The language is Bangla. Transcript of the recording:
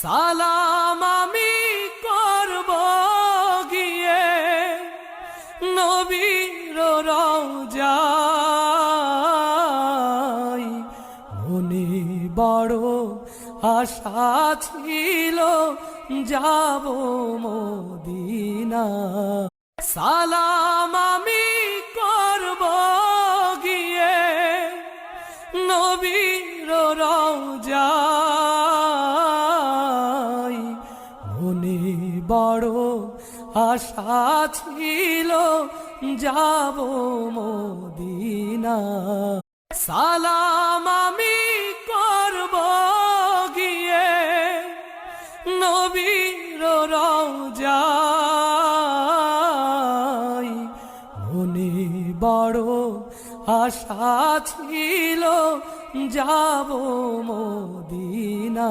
সালাম আমি করব গিয়ে নবীর রওজায়। মনে বড় আশা ছিল যাব মদিনা। সালাম আমি করব গিয়ে নবীর রওজায়। মনে বড় আশা ছিল যাব মদিনা। সালাম আমি করব গিয়ে নবীর রওজায়। মনে বড় আশা ছিল যাব মদিনা।